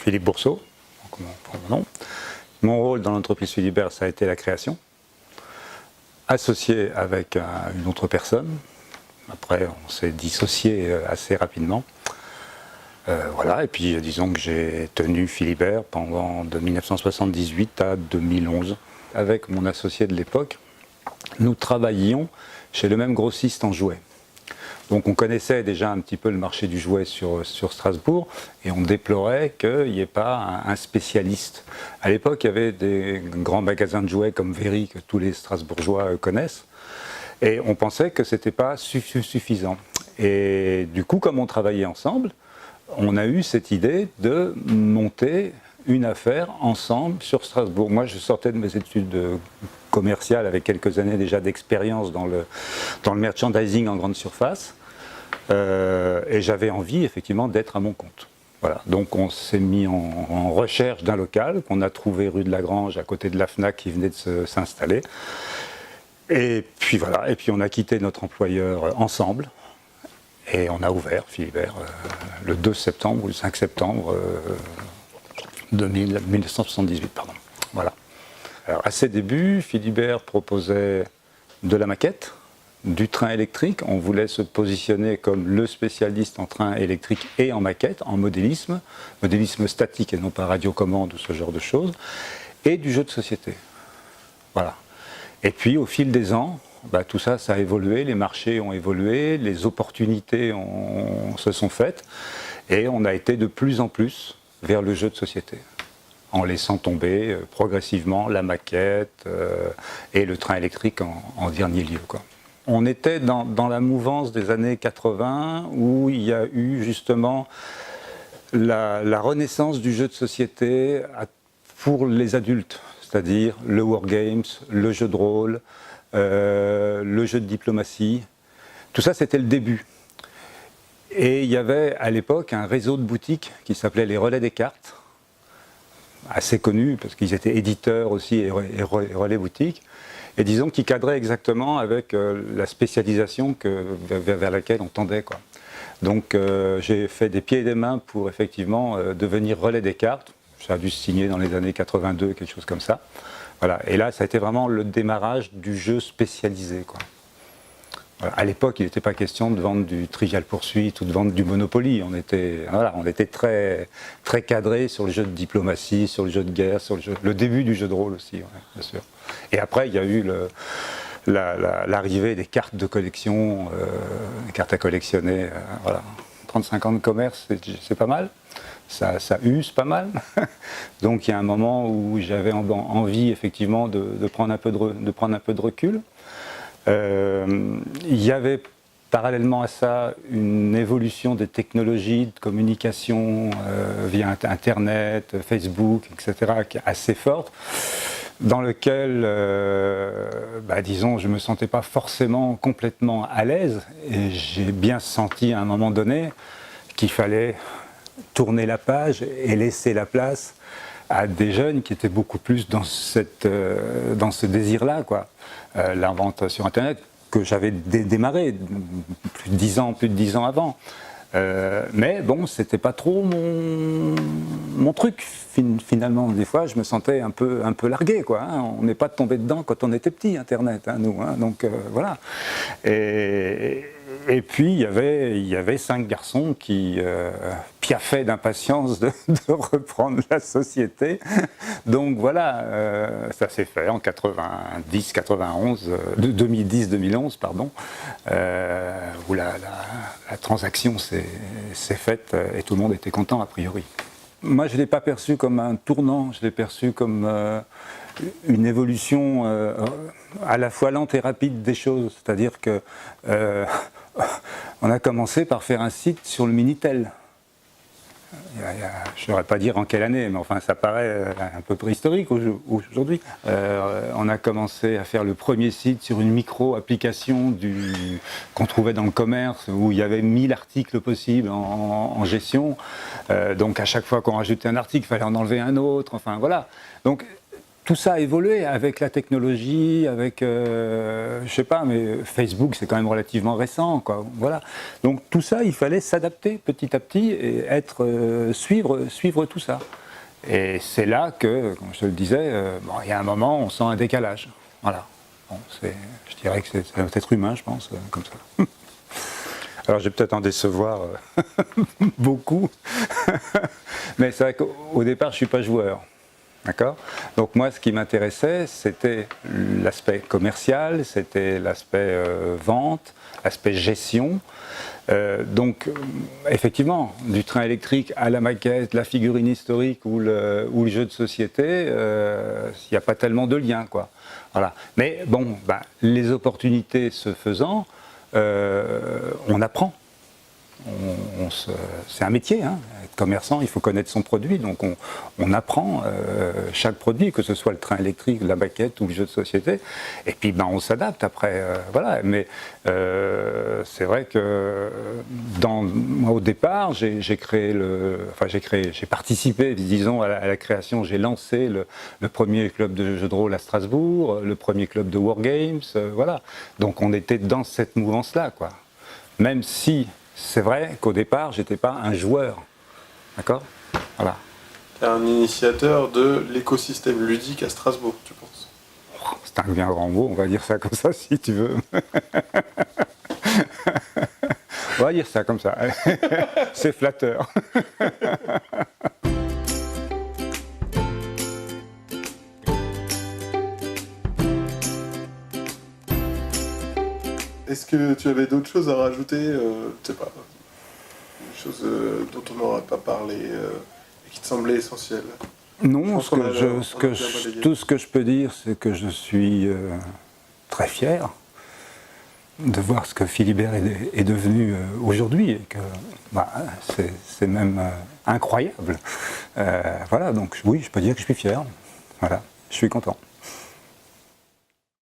Philippe Bourseau, pour mon nom. Mon rôle dans l'entreprise Philibert, ça a été la création, associé avec une autre personne. Après, on s'est dissocié assez rapidement. Voilà, et puis disons que j'ai tenu Philibert pendant de 1978 à 2011. Avec mon associé de l'époque, nous travaillions chez le même grossiste en jouets. Donc on connaissait déjà un petit peu le marché du jouet sur Strasbourg et on déplorait qu'il n'y ait pas un spécialiste. À l'époque, il y avait des grands magasins de jouets comme Very que tous les Strasbourgeois connaissent et on pensait que ce n'était pas suffisant. Et du coup, comme on travaillait ensemble, on a eu cette idée de monter une affaire ensemble sur Strasbourg. Moi, je sortais de mes études commerciales avec quelques années déjà d'expérience dans le merchandising en grande surface. Et j'avais envie effectivement d'être à mon compte. Voilà. Donc on s'est mis en recherche d'un local qu'on a trouvé rue de la Grange à côté de la FNAC qui venait de s'installer. Et puis voilà, et puis on a quitté notre employeur ensemble et on a ouvert Philibert le 2 septembre ou le 5 septembre 1978. Pardon. Voilà. Alors à ses débuts, Philibert proposait de la maquette, du train électrique. On voulait se positionner comme le spécialiste en train électrique et en maquette, en modélisme statique et non pas radiocommande ou ce genre de choses, et du jeu de société. Voilà. Et puis au fil des ans, tout ça, ça a évolué, les marchés ont évolué, les opportunités se sont faites, et on a été de plus en plus vers le jeu de société, en laissant tomber progressivement la maquette et le train électrique en dernier lieu, quoi. On était dans la mouvance des années 80 où il y a eu justement la renaissance du jeu de société pour les adultes, c'est-à-dire le wargames, le jeu de rôle, le jeu de diplomatie. Tout ça, c'était le début. Et il y avait à l'époque un réseau de boutiques qui s'appelait les Relais des Cartes, assez connu parce qu'ils étaient éditeurs aussi et relais boutiques. Et disons qu'ils cadraient exactement avec la spécialisation vers laquelle on tendait, quoi. Donc j'ai fait des pieds et des mains pour effectivement devenir relais des cartes. Ça a dû se signer dans les années 82, quelque chose comme ça. Voilà. Et là, ça a été vraiment le démarrage du jeu spécialisé, quoi. Voilà. À l'époque, il n'était pas question de vendre du Trivial Pursuit ou de vendre du Monopoly. On était très, très cadré sur le jeu de diplomatie, sur le jeu de guerre, sur le début du jeu de rôle aussi, ouais, bien sûr. Et après, il y a eu l'arrivée des cartes de collection, des cartes à collectionner. Voilà. 35 ans de commerce, c'est pas mal. Ça use pas mal. Donc il y a un moment où j'avais envie effectivement de prendre un peu de recul. Il y avait parallèlement à ça une évolution des technologies de communication via Internet, Facebook, etc., qui est assez forte, dans lequel, disons, je ne me sentais pas forcément complètement à l'aise, et j'ai bien senti à un moment donné qu'il fallait tourner la page et laisser la place à des jeunes qui étaient beaucoup plus dans ce désir-là, quoi. L'invente sur Internet, que j'avais démarré plus de 10 ans avant. Mais bon, c'était pas trop mon truc, finalement. Des fois, je me sentais un peu largué, quoi, hein. On n'est pas tombé dedans quand on était petit, Internet, hein, nous, hein. Donc voilà. Et puis, il y avait 5 garçons qui piaffaient d'impatience de reprendre la société. Donc voilà, ça s'est fait en 2010-2011, pardon, où la transaction s'est faite et tout le monde était content a priori. Moi, je ne l'ai pas perçu comme un tournant, je l'ai perçu comme une évolution à la fois lente et rapide des choses. C'est-à-dire que on a commencé par faire un site sur le Minitel. Je ne saurais pas dire en quelle année, mais enfin ça paraît un peu préhistorique aujourd'hui. On a commencé à faire le premier site sur une micro-application qu'on trouvait dans le commerce, où il y avait 1000 articles possibles en gestion. Donc à chaque fois qu'on rajoutait un article, il fallait en enlever un autre, enfin voilà. Donc tout ça a évolué avec la technologie, avec, je sais pas, mais Facebook c'est quand même relativement récent, quoi. Voilà. Donc tout ça, il fallait s'adapter petit à petit et suivre tout ça. Et c'est là que, comme je te le disais, bon, il y a un moment, on sent un décalage. Voilà. Bon, je dirais que c'est un être humain, je pense, comme ça. Alors je vais peut-être en décevoir beaucoup, mais c'est vrai qu'au départ, je ne suis pas joueur. D'accord ? Donc moi, ce qui m'intéressait, c'était l'aspect commercial, c'était l'aspect vente, l'aspect gestion. Donc, effectivement, du train électrique à la maquette, la figurine historique ou le jeu de société, il n'y a pas tellement de lien, quoi. Voilà. Mais bon, bah, les opportunités se faisant, on apprend. C'est un métier, hein. Être commerçant, il faut connaître son produit, donc on apprend chaque produit, que ce soit le train électrique, la maquette ou le jeu de société, et puis ben, on s'adapte après, voilà. Mais c'est vrai que moi, au départ, j'ai participé, disons, à la création, j'ai lancé le premier club de jeux de rôle à Strasbourg, le premier club de Wargames, voilà. Donc on était dans cette mouvance-là, quoi. Même si c'est vrai qu'au départ, j'étais pas un joueur. D'accord ? Voilà. Tu es un initiateur de l'écosystème ludique à Strasbourg, tu penses ? C'est un bien grand mot, on va dire ça comme ça si tu veux. On va dire ça comme ça. C'est flatteur. Est-ce que tu avais d'autres choses à rajouter, je sais pas, des choses dont on n'aurait pas parlé et qui te semblaient essentielles? Non, tout ce que je peux dire, c'est que je suis très fier de voir ce que Philibert est devenu aujourd'hui, et que bah, c'est même incroyable. Voilà, donc oui, je peux dire que je suis fier. Voilà, je suis content.